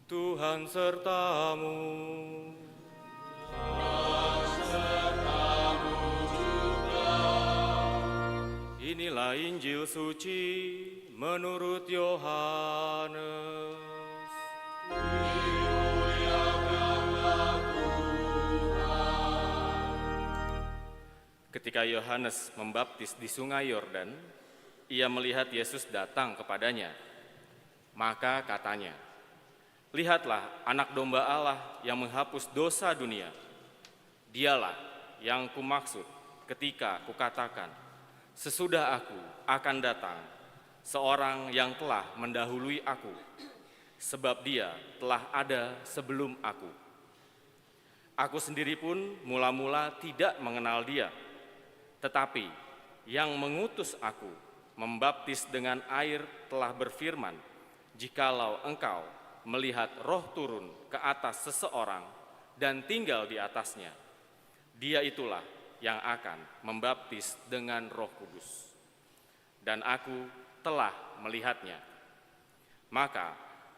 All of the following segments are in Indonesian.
Tuhan sertamu. Inilah Injil suci menurut Yohanes. Ketika Yohanes membaptis di Sungai Yordan, ia melihat Yesus datang kepadanya. Maka katanya, "Lihatlah anak domba Allah yang menghapus dosa dunia. Dialah yang kumaksud ketika kukatakan, sesudah aku akan datang seorang yang telah mendahului aku, sebab dia telah ada sebelum aku. Aku sendiri pun mula-mula tidak mengenal dia, tetapi yang mengutus aku membaptis dengan air telah berfirman, jikalau engkau melihat roh turun ke atas seseorang dan tinggal di atasnya, dia itulah yang akan membaptis dengan Roh Kudus. Dan aku telah melihatnya. Maka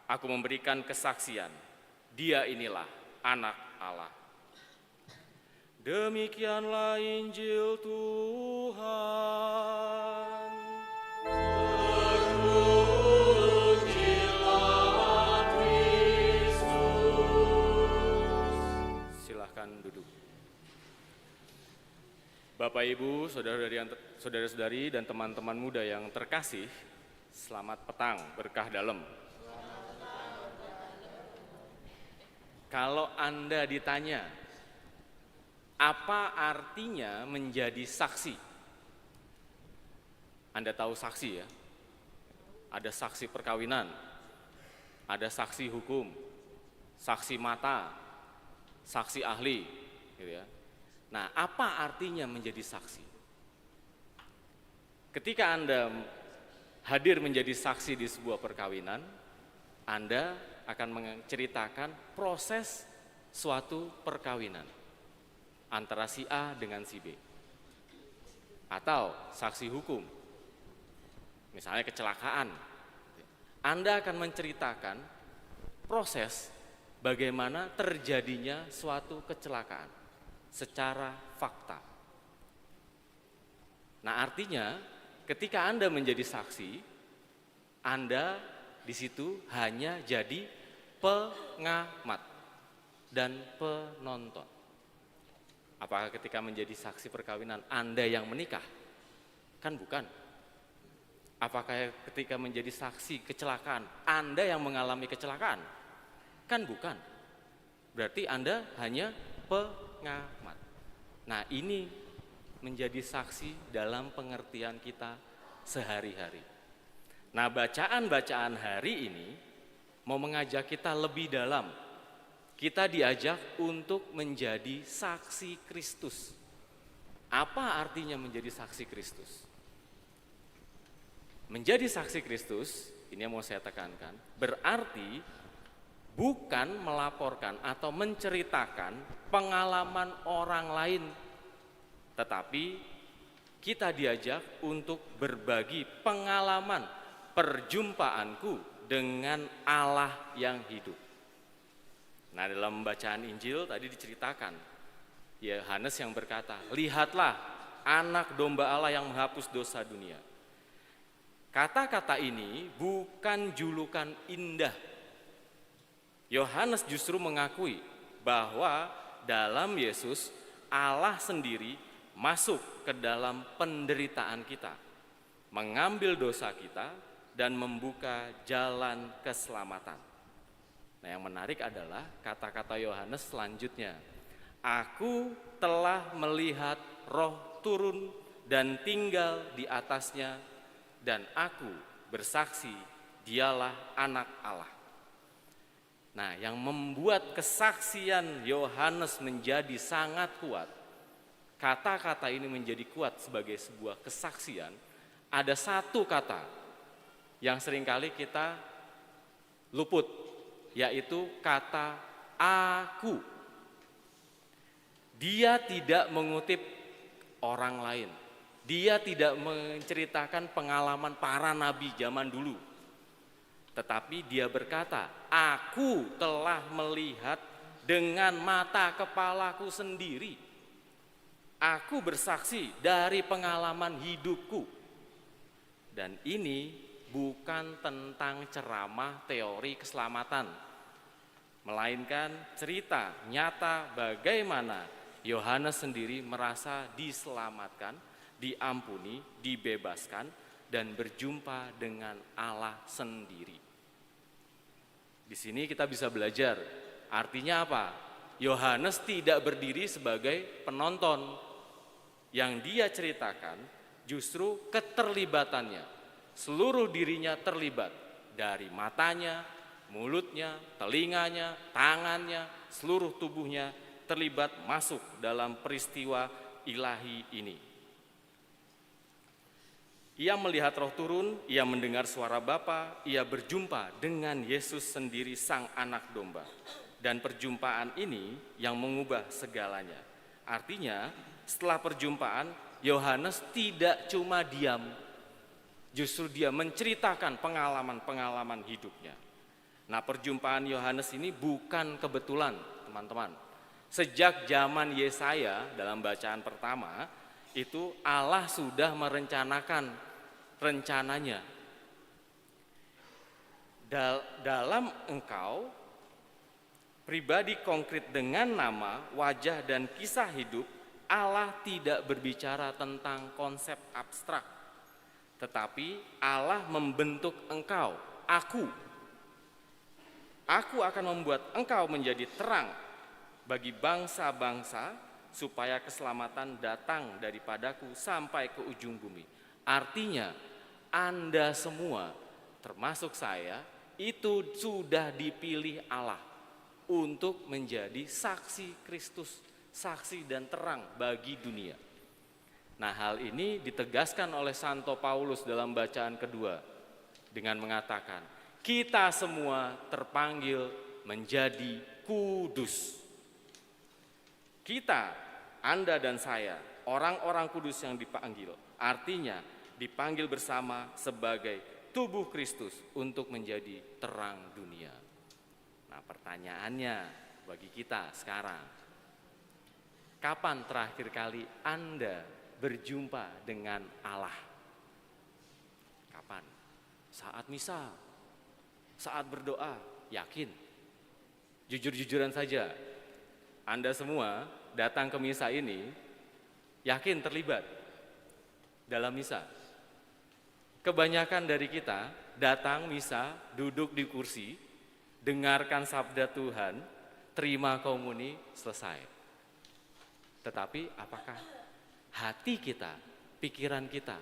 aku memberikan kesaksian, dia inilah Anak Allah." Demikianlah Injil Tuhan. Silahkan duduk. Bapak, Ibu, saudara-saudari, dan teman-teman muda yang terkasih, selamat petang, berkah dalam. Kalau Anda ditanya, apa artinya menjadi saksi? Anda tahu saksi ya? Ada saksi perkawinan, ada saksi hukum, saksi mata, saksi ahli, gitu ya. Nah, apa artinya menjadi saksi? Ketika Anda hadir menjadi saksi di sebuah perkawinan, Anda akan menceritakan proses suatu perkawinan antara si A dengan si B. Atau saksi hukum, misalnya kecelakaan. Anda akan menceritakan proses bagaimana terjadinya suatu kecelakaan secara fakta. Nah, artinya ketika Anda menjadi saksi, Anda di situ hanya jadi pengamat dan penonton. Apakah ketika menjadi saksi perkawinan Anda yang menikah? Kan bukan. Apakah ketika menjadi saksi kecelakaan Anda yang mengalami kecelakaan? Kan bukan. Berarti Anda hanya pengamat. Nah, ini menjadi saksi dalam pengertian kita sehari-hari. Nah, bacaan-bacaan hari ini mau mengajak kita lebih dalam. Kita diajak untuk menjadi saksi Kristus. Apa artinya menjadi saksi Kristus? Menjadi saksi Kristus, ini yang mau saya tekankan, berarti bukan melaporkan atau menceritakan pengalaman orang lain, tetapi kita diajak untuk berbagi pengalaman perjumpaanku dengan Allah yang hidup. Nah, dalam bacaan Injil tadi diceritakan, Yohanes yang berkata, "Lihatlah anak domba Allah yang menghapus dosa dunia." Kata-kata ini bukan julukan indah. Yohanes justru mengakui bahwa dalam Yesus Allah sendiri masuk ke dalam penderitaan kita, mengambil dosa kita dan membuka jalan keselamatan. Nah, yang menarik adalah kata-kata Yohanes selanjutnya. "Aku telah melihat Roh turun dan tinggal di atasnya, dan aku bersaksi dialah Anak Allah." Nah, yang membuat kesaksian Yohanes menjadi sangat kuat, kata-kata ini menjadi kuat sebagai sebuah kesaksian, ada satu kata yang seringkali kita luput, yaitu kata aku. Dia tidak mengutip orang lain. Dia tidak menceritakan pengalaman para nabi zaman dulu. Tetapi dia berkata, aku telah melihat dengan mata kepalaku sendiri. Aku bersaksi dari pengalaman hidupku. Dan ini bukan tentang ceramah teori keselamatan, melainkan cerita nyata bagaimana Yohanes sendiri merasa diselamatkan, diampuni, dibebaskan, dan berjumpa dengan Allah sendiri. Di sini kita bisa belajar, artinya apa? Yohanes tidak berdiri sebagai penonton. Yang dia ceritakan justru keterlibatannya. Seluruh dirinya terlibat, dari matanya, mulutnya, telinganya, tangannya, seluruh tubuhnya terlibat masuk dalam peristiwa ilahi ini. Ia melihat Roh turun, ia mendengar suara Bapa, ia berjumpa dengan Yesus sendiri sang anak domba. Dan perjumpaan ini yang mengubah segalanya. Artinya, setelah perjumpaan, Yohanes tidak cuma diam, justru dia menceritakan pengalaman-pengalaman hidupnya. Nah, perjumpaan Yohanes ini bukan kebetulan, teman-teman. Sejak zaman Yesaya dalam bacaan pertama, itu Allah sudah merencanakan rencananya. Dalam engkau, pribadi konkret dengan nama, wajah, dan kisah hidup, Allah tidak berbicara tentang konsep abstrak, tetapi Allah membentuk engkau, aku. Aku akan membuat engkau menjadi terang bagi bangsa-bangsa, supaya keselamatan datang daripadaku sampai ke ujung bumi. Artinya, Anda semua, termasuk saya, itu sudah dipilih Allah untuk menjadi saksi Kristus, saksi dan terang bagi dunia. Nah, hal ini ditegaskan oleh Santo Paulus dalam bacaan kedua dengan mengatakan, kita semua terpanggil menjadi kudus. Kita, Anda dan saya, orang-orang kudus yang dipanggil, artinya dipanggil bersama sebagai tubuh Kristus untuk menjadi terang dunia. Nah, pertanyaannya bagi kita sekarang, kapan terakhir kali Anda berjumpa dengan Allah? Kapan? Saat misa, saat berdoa, yakin? Jujur-jujuran saja, Anda semua datang ke misa ini, yakin terlibat dalam misa? Kebanyakan dari kita datang misa, duduk di kursi, dengarkan sabda Tuhan, terima komuni, selesai. Tetapi apakah hati kita, pikiran kita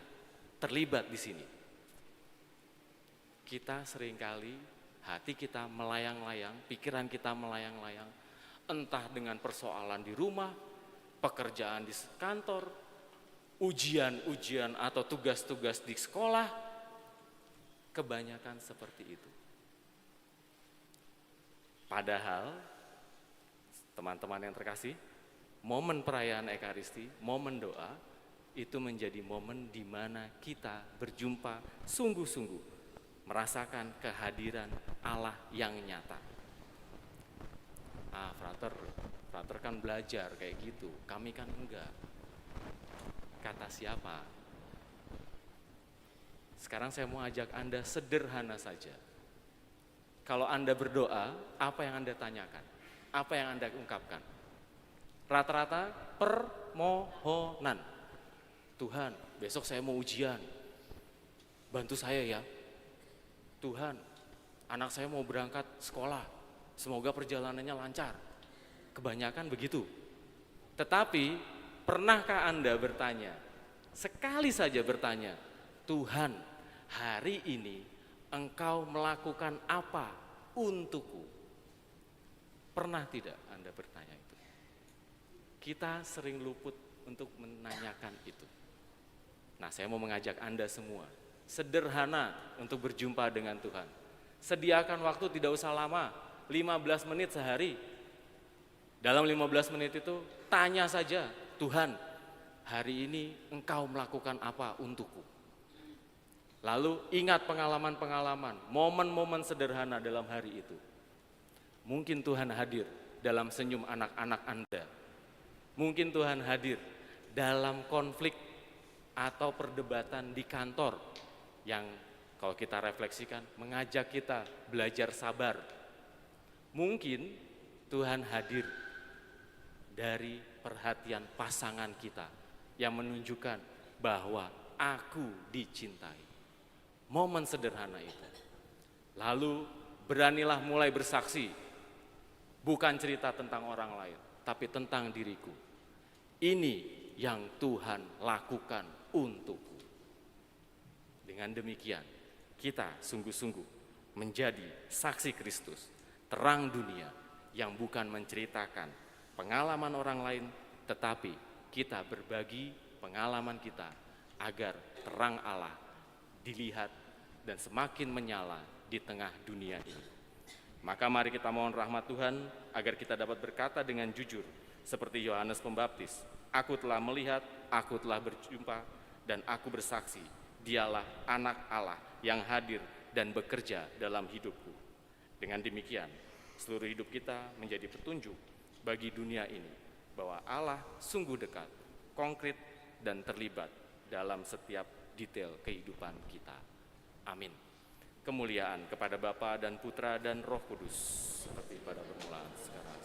terlibat di sini? Kita seringkali hati kita melayang-layang, pikiran kita melayang-layang, entah dengan persoalan di rumah, pekerjaan di kantor, ujian-ujian atau tugas-tugas di sekolah, kebanyakan seperti itu. Padahal, teman-teman yang terkasih, momen perayaan Ekaristi, momen doa, itu menjadi momen di mana kita berjumpa sungguh-sungguh, merasakan kehadiran Allah yang nyata. Frater kan belajar kayak gitu, kami kan enggak. Kata siapa? Sekarang saya mau ajak Anda sederhana saja. Kalau Anda berdoa, apa yang Anda tanyakan? Apa yang Anda ungkapkan? Rata-rata permohonan. Tuhan, besok saya mau ujian, bantu saya ya. Tuhan, anak saya mau berangkat sekolah, semoga perjalanannya lancar. Kebanyakan begitu. Tetapi, pernahkah Anda bertanya, sekali saja bertanya, Tuhan, hari ini Engkau melakukan apa untukku? Pernah tidak Anda bertanya itu? Kita sering luput untuk menanyakan itu. Nah, saya mau mengajak Anda semua, sederhana untuk berjumpa dengan Tuhan. Sediakan waktu tidak usah lama, 15 menit sehari. Dalam 15 menit itu, tanya saja, Tuhan, hari ini Engkau melakukan apa untukku? Lalu ingat pengalaman-pengalaman, momen-momen sederhana dalam hari itu. Mungkin Tuhan hadir dalam senyum anak-anak Anda. Mungkin Tuhan hadir dalam konflik atau perdebatan di kantor yang kalau kita refleksikan mengajak kita belajar sabar. Mungkin Tuhan hadir dari perhatian pasangan kita yang menunjukkan bahwa aku dicintai. Momen sederhana itu. Lalu beranilah mulai bersaksi, bukan cerita tentang orang lain, tapi tentang diriku. Ini yang Tuhan lakukan untukku. Dengan demikian, kita sungguh-sungguh menjadi saksi Kristus, terang dunia yang bukan menceritakan pengalaman orang lain, tetapi kita berbagi pengalaman kita agar terang Allah dilihat dan semakin menyala di tengah dunia ini. Maka mari kita mohon rahmat Tuhan agar kita dapat berkata dengan jujur seperti Yohanes Pembaptis, aku telah melihat, aku telah berjumpa, dan aku bersaksi, dialah anak Allah yang hadir dan bekerja dalam hidupku. Dengan demikian, seluruh hidup kita menjadi petunjuk bagi dunia ini bahwa Allah sungguh dekat, konkret, dan terlibat dalam setiap detail kehidupan kita. Amin. Kemuliaan kepada Bapa dan Putra dan Roh Kudus seperti pada permulaan sekarang